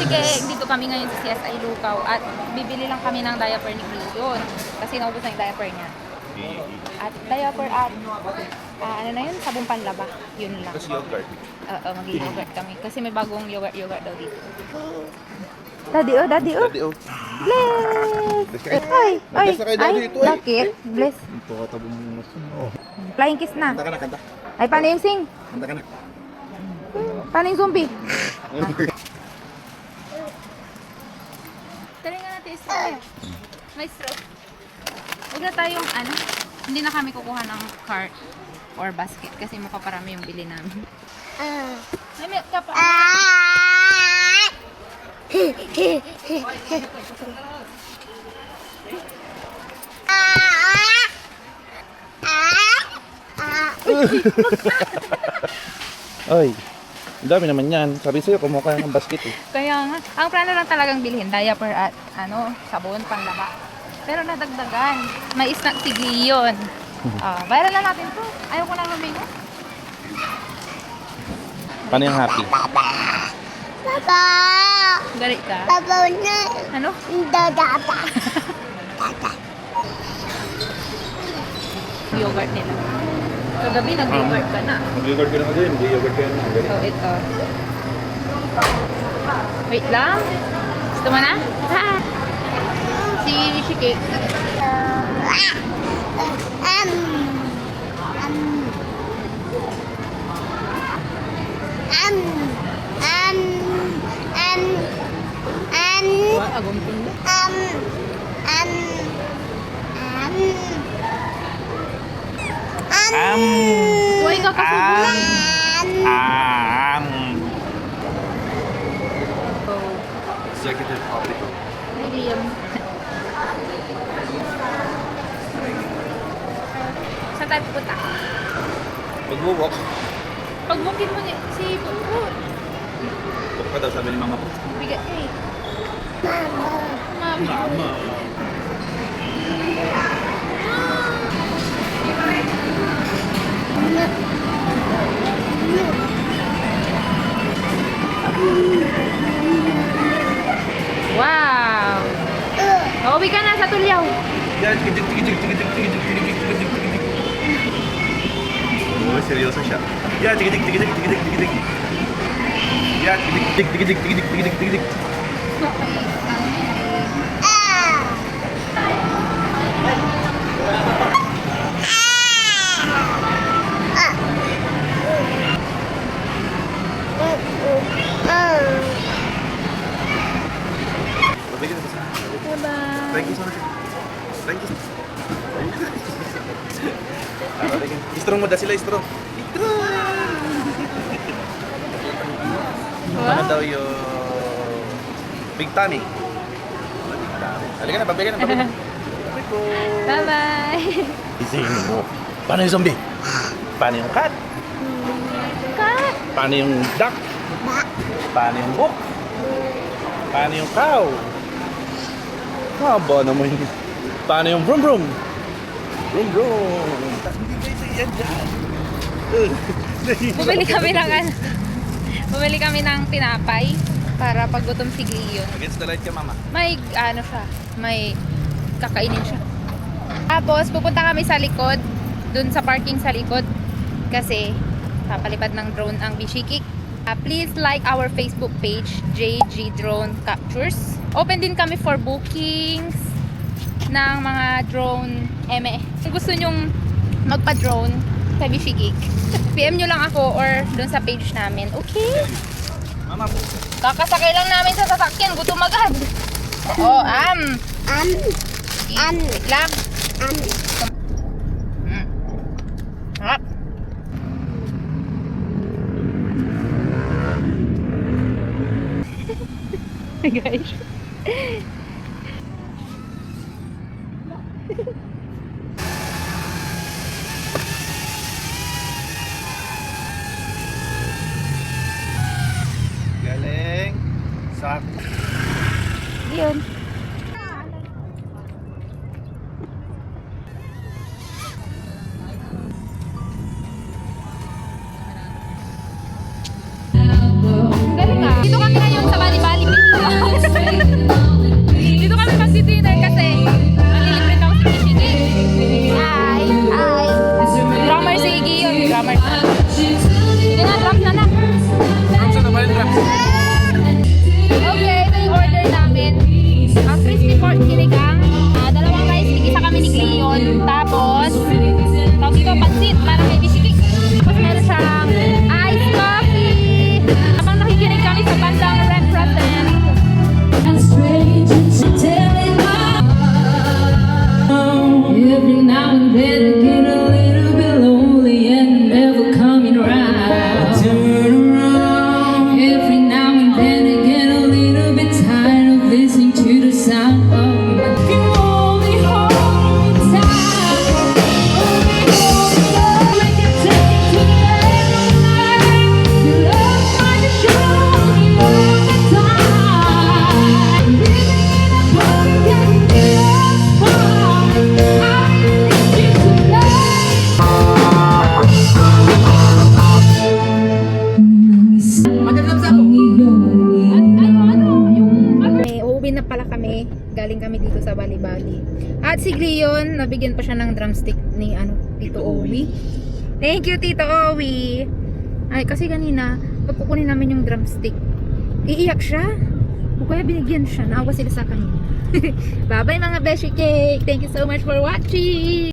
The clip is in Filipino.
Sige, dito kami ngayon sa CSI Lucaw at bibili lang kami ng diaper ni Cleon kasi naubos na yung diaper niya. At diaper at ano na yun? Sabong panlaba. Yun lang. Tapos yogurt. Oo, mag-yogurt kami kasi may bagong yogurt daw dito. Daddy oh. Daddy, oh. Bless! Ay! Bakit? Bless. Flying kiss na. Kanta ka na, kanta. Ay, paano yung sing? Kanta ka na. Paano yung zombie? Tara nga natin straw. May straw. Huwag na tayong hindi na kami kukuha ng cart or basket kasi mapaparami yung bili namin. May milk ka pa. Ay, ang dami naman yan. Sabi sa'yo, kumuha ka ng basket eh. Kaya nga, ang plano lang talagang bilhin, diaper at sabon, panlaba. Pero nadagdagan, may snack si Gion. Viral na natin to. Ayaw ko na lumingo. Paano yung happy? Papa! Galit ka? Papa na! Ano? Dada! Yogurt nila. Kagabi nag-yogurt ka na. Mag-yogurt ka na din. Mag-yogurt ka na. So, ito. Wait lang. Gusto mo na? Si Rishi Cake. Wah, agong pinda. Huwag ka kasubulan. Executive Officer. Ay, Liam. Saan tayo pupunta? Mag-walk. Pag-walkin mo si Puput. Walk pa daw, sabi ni mama ko. Bigat ka eh. Mama. Wow! Uuwi ka na sa Tulyaw. Yan, tigit. Oh, seryoso siya. Yan, tigit. Yan, tigit. Bye-bye. Thank you so much. Thank you. Istro mo, sila istro. Ano daw yung Big Tummy? Halika na, babay ka na. Bye-bye. Isingin mo. Paano yung zombie? Paano yung cat? Kat! Paano yung duck? Paano yung book? Paano yung cow? Haba naman yun. Paano yung vroom vroom? Vroom vroom. Hindi kayo sa iyan dyan. Bumili kami ng tinapay para pag gutom si Gion. Against the light ka, mama. May may kakainin siya. Tapos pupunta kami sa likod, dun sa parking sa likod kasi papalipad ng drone ang Bishikik. Please like our Facebook page, JG Drone Captures. Open din kami for bookings ng mga drone Kung gusto nyong magpa-drone sa Bishikik, PM nyo lang ako or dun sa page namin. Okay? Mama po. Kakasakay lang namin sa sasakyan, gutom agad. Oo, wait lang. Harap. Guys. Galing. Sakto. Yun. Galing ah. Dito kami ngayon sa Bali Bali Beach. Galing kami dito sa Bali-Bali. At si Leon, nabigyan pa siya ng drumstick ni Tito Owi. Thank you, Tito Owi. Ay, kasi kanina, pag kukunin namin yung drumstick, iiyak siya. O kaya binigyan siya. Naawa sila sa kanya. Bye-bye mga Beshi Cake. Thank you so much for watching.